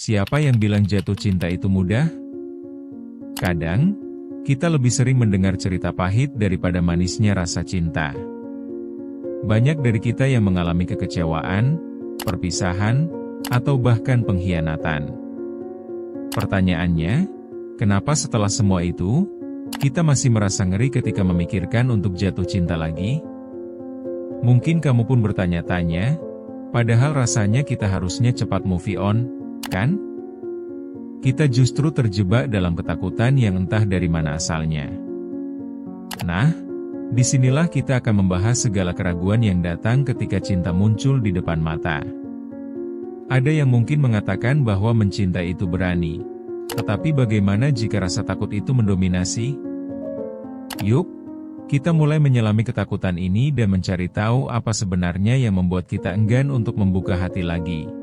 Siapa yang bilang jatuh cinta itu mudah? Kadang, kita lebih sering mendengar cerita pahit daripada manisnya rasa cinta. Banyak dari kita yang mengalami kekecewaan, perpisahan, atau bahkan pengkhianatan. Pertanyaannya, kenapa setelah semua itu, kita masih merasa ngeri ketika memikirkan untuk jatuh cinta lagi? Mungkin kamu pun bertanya-tanya, padahal rasanya kita harusnya cepat move on, kan? Kita justru terjebak dalam ketakutan yang entah dari mana asalnya. Nah, disinilah kita akan membahas segala keraguan yang datang ketika cinta muncul di depan mata. Ada yang mungkin mengatakan bahwa mencintai itu berani. Tetapi bagaimana jika rasa takut itu mendominasi? Yuk, kita mulai menyelami ketakutan ini dan mencari tahu apa sebenarnya yang membuat kita enggan untuk membuka hati lagi.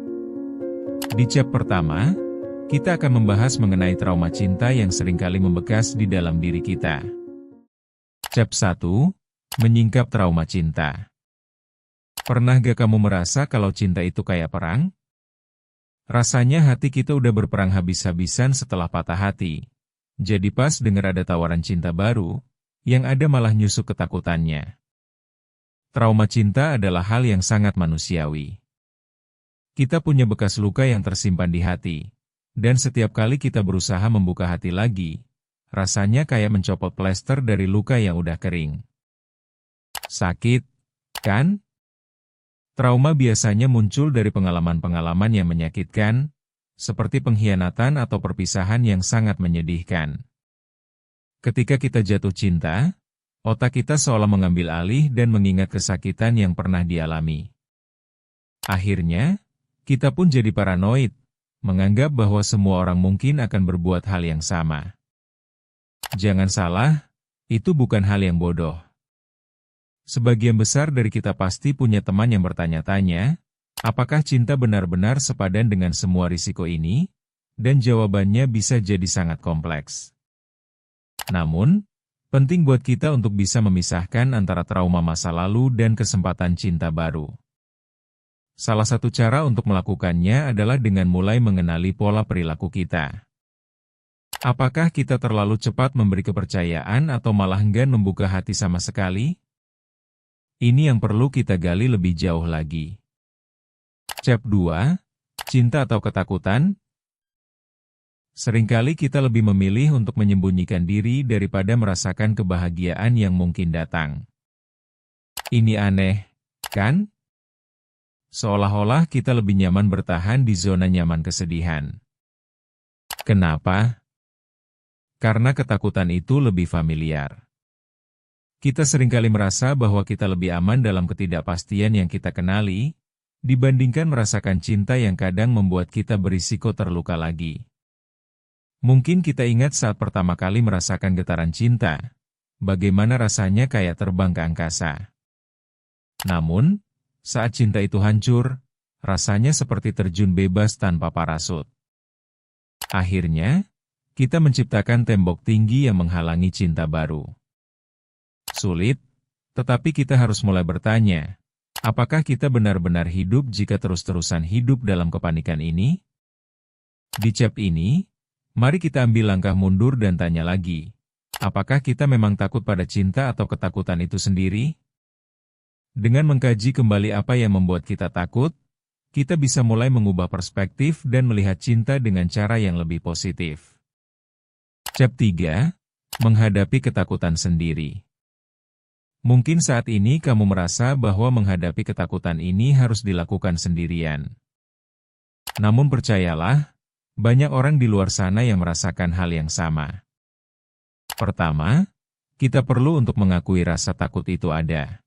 Di chap pertama, kita akan membahas mengenai trauma cinta yang seringkali membekas di dalam diri kita. Chap 1, menyingkap trauma cinta. Pernah gak kamu merasa kalau cinta itu kayak perang? Rasanya hati kita udah berperang habis-habisan setelah patah hati. Jadi pas dengar ada tawaran cinta baru, yang ada malah nyusuk ketakutannya. Trauma cinta adalah hal yang sangat manusiawi. Kita punya bekas luka yang tersimpan di hati, dan setiap kali kita berusaha membuka hati lagi, rasanya kayak mencopot plester dari luka yang udah kering. Sakit, kan? Trauma biasanya muncul dari pengalaman-pengalaman yang menyakitkan, seperti pengkhianatan atau perpisahan yang sangat menyedihkan. Ketika kita jatuh cinta, otak kita seolah mengambil alih dan mengingat kesakitan yang pernah dialami. Akhirnya, kita pun jadi paranoid, menganggap bahwa semua orang mungkin akan berbuat hal yang sama. Jangan salah, itu bukan hal yang bodoh. Sebagian besar dari kita pasti punya teman yang bertanya-tanya, apakah cinta benar-benar sepadan dengan semua risiko ini? Dan jawabannya bisa jadi sangat kompleks. Namun, penting buat kita untuk bisa memisahkan antara trauma masa lalu dan kesempatan cinta baru. Salah satu cara untuk melakukannya adalah dengan mulai mengenali pola perilaku kita. Apakah kita terlalu cepat memberi kepercayaan atau malah enggan membuka hati sama sekali? Ini yang perlu kita gali lebih jauh lagi. Chap 2, cinta atau ketakutan? Seringkali kita lebih memilih untuk menyembunyikan diri daripada merasakan kebahagiaan yang mungkin datang. Ini aneh, kan? Seolah-olah kita lebih nyaman bertahan di zona nyaman kesedihan. Kenapa? Karena ketakutan itu lebih familiar. Kita seringkali merasa bahwa kita lebih aman dalam ketidakpastian yang kita kenali, dibandingkan merasakan cinta yang kadang membuat kita berisiko terluka lagi. Mungkin kita ingat saat pertama kali merasakan getaran cinta, bagaimana rasanya kayak terbang ke angkasa. Namun, saat cinta itu hancur, rasanya seperti terjun bebas tanpa parasut. Akhirnya, kita menciptakan tembok tinggi yang menghalangi cinta baru. Sulit, tetapi kita harus mulai bertanya, apakah kita benar-benar hidup jika terus-terusan hidup dalam kepanikan ini? Di chap ini, mari kita ambil langkah mundur dan tanya lagi, apakah kita memang takut pada cinta atau ketakutan itu sendiri? Dengan mengkaji kembali apa yang membuat kita takut, kita bisa mulai mengubah perspektif dan melihat cinta dengan cara yang lebih positif. Chap 3, menghadapi ketakutan sendiri. Mungkin saat ini kamu merasa bahwa menghadapi ketakutan ini harus dilakukan sendirian. Namun percayalah, banyak orang di luar sana yang merasakan hal yang sama. Pertama, kita perlu untuk mengakui rasa takut itu ada.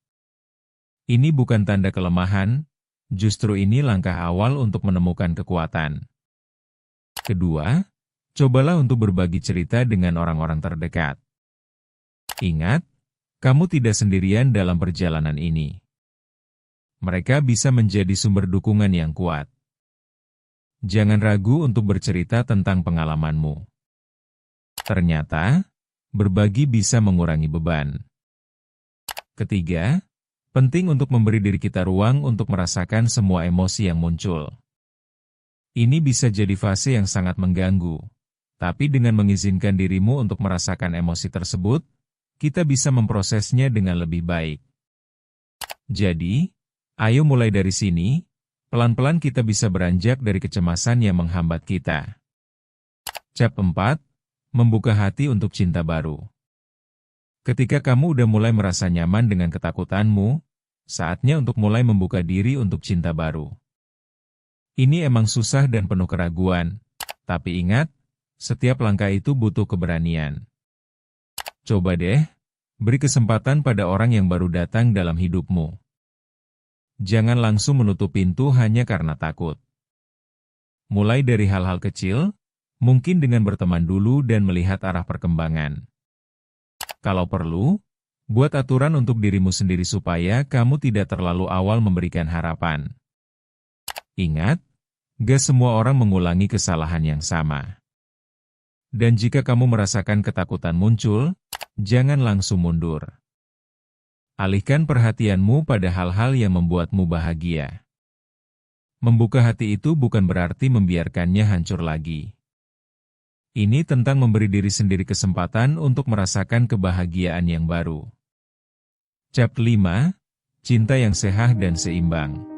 Ini bukan tanda kelemahan, justru ini langkah awal untuk menemukan kekuatan. Kedua, cobalah untuk berbagi cerita dengan orang-orang terdekat. Ingat, kamu tidak sendirian dalam perjalanan ini. Mereka bisa menjadi sumber dukungan yang kuat. Jangan ragu untuk bercerita tentang pengalamanmu. Ternyata, berbagi bisa mengurangi beban. Ketiga, penting untuk memberi diri kita ruang untuk merasakan semua emosi yang muncul. Ini bisa jadi fase yang sangat mengganggu. Tapi dengan mengizinkan dirimu untuk merasakan emosi tersebut, kita bisa memprosesnya dengan lebih baik. Jadi, ayo mulai dari sini, pelan-pelan kita bisa beranjak dari kecemasan yang menghambat kita. Cap 4. Membuka hati untuk cinta baru. Ketika kamu udah mulai merasa nyaman dengan ketakutanmu, saatnya untuk mulai membuka diri untuk cinta baru. Ini emang susah dan penuh keraguan, tapi ingat, setiap langkah itu butuh keberanian. Coba deh, beri kesempatan pada orang yang baru datang dalam hidupmu. Jangan langsung menutup pintu hanya karena takut. Mulai dari hal-hal kecil, mungkin dengan berteman dulu dan melihat arah perkembangan. Kalau perlu, buat aturan untuk dirimu sendiri supaya kamu tidak terlalu awal memberikan harapan. Ingat, gak semua orang mengulangi kesalahan yang sama. Dan jika kamu merasakan ketakutan muncul, jangan langsung mundur. Alihkan perhatianmu pada hal-hal yang membuatmu bahagia. Membuka hati itu bukan berarti membiarkannya hancur lagi. Ini tentang memberi diri sendiri kesempatan untuk merasakan kebahagiaan yang baru. Cap 5. Cinta yang sehat dan seimbang.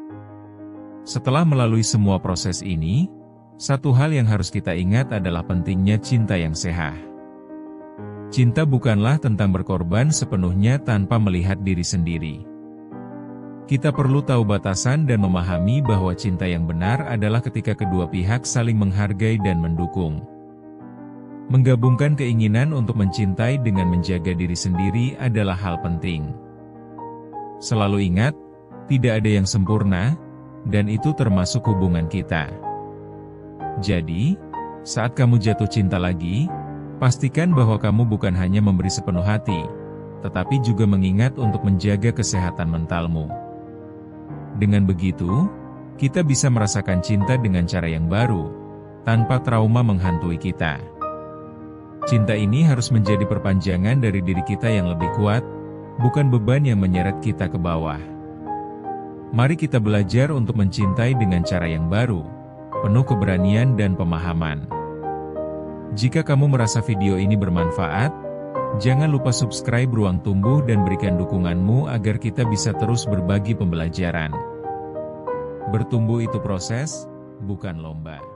Setelah melalui semua proses ini, satu hal yang harus kita ingat adalah pentingnya cinta yang sehat. Cinta bukanlah tentang berkorban sepenuhnya tanpa melihat diri sendiri. Kita perlu tahu batasan dan memahami bahwa cinta yang benar adalah ketika kedua pihak saling menghargai dan mendukung. Menggabungkan keinginan untuk mencintai dengan menjaga diri sendiri adalah hal penting. Selalu ingat, tidak ada yang sempurna, dan itu termasuk hubungan kita. Jadi, saat kamu jatuh cinta lagi, pastikan bahwa kamu bukan hanya memberi sepenuh hati, tetapi juga mengingat untuk menjaga kesehatan mentalmu. Dengan begitu, kita bisa merasakan cinta dengan cara yang baru, tanpa trauma menghantui kita. Cinta ini harus menjadi perpanjangan dari diri kita yang lebih kuat, bukan beban yang menyeret kita ke bawah. Mari kita belajar untuk mencintai dengan cara yang baru, penuh keberanian dan pemahaman. Jika kamu merasa video ini bermanfaat, jangan lupa subscribe Ruang Tumbuh dan berikan dukunganmu agar kita bisa terus berbagi pembelajaran. Bertumbuh itu proses, bukan lomba.